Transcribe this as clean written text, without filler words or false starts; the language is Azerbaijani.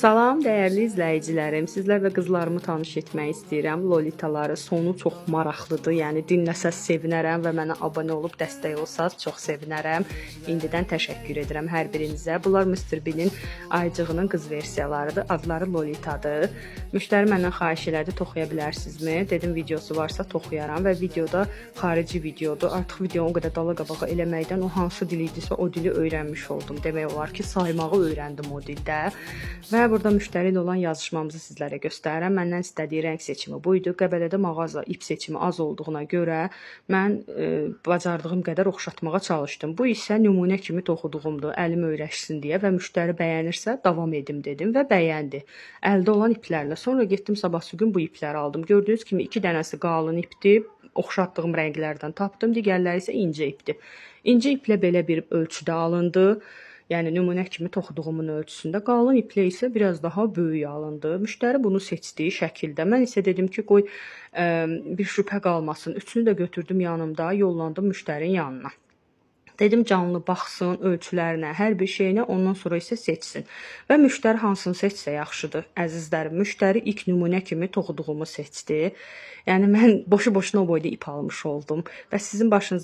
Salam dəyərli izləyicilərim. Sizlərlə qızlarımı tanış etmək istəyirəm. Lolitaları sonu çox maraqlıdır. Yəni dinləsəz sevinərəm və mənə abunə olub dəstək olsaz çox sevinərəm. İndidən təşəkkür edirəm hər birinizə. Bunlar Mr. Bean-in ayıcığının qız versiyalarıdır. Adları Lolitadır. Müştəri məndən xahiş elədi, toxuya bilərsinizmi? Dedim videosu varsa toxuyaram və videoda xarici videodur. Artıq videonu o qədər dala qabağa eləməkdən o hansı dil idisə o dili öyrənmiş oldum. Demək olar ki, saymağı öyrəndim o dildə. Və burada müştəri ilə olan yazışmamızı sizlərə göstərirəm. Məndən istədiyi rəng seçimi buydu. Qəbələdə mağaza ip seçimi az olduğuna görə mən bacardığım qədər oxşatmağa çalışdım. Bu isə nümunə kimi toxuduğumdur, əlim öyrəşsin deyə və müştəri bəyənirsə davam edim dedim və bəyəndi. Əldə olan iplərlə. Sonra getdim sabahsı gün bu ipləri aldım. Gördüyünüz kimi 2 dənəsi qalın ipdir. Oxşatdığım rənglərdən tapdım. Digərləri isə incə ipdir. İncə iplə belə bir ölçüdə alındı. Yəni nümunə kimi toxuduğumun ölçüsündə, qalın iplə isə biraz daha böyük alındı. Müştəri bunu seçdiyi şəkildə. Mən isə dedim ki, qoy bir şübhə qalmasın. Üçünü də götürdüm yanımda, yollandım müştərinin yanına. Dedim canlı baxsın ölçülərinə, hər bir şeyinə, ondan sonra isə seçsin. Və müştəri hansını seçsə yaxşıdır, əzizlərim. Müştəri ilk nümunə kimi toxuduğumu seçdi. Yəni mən boşu-boşuna o boyda ip almış oldum. Və sizin başınıza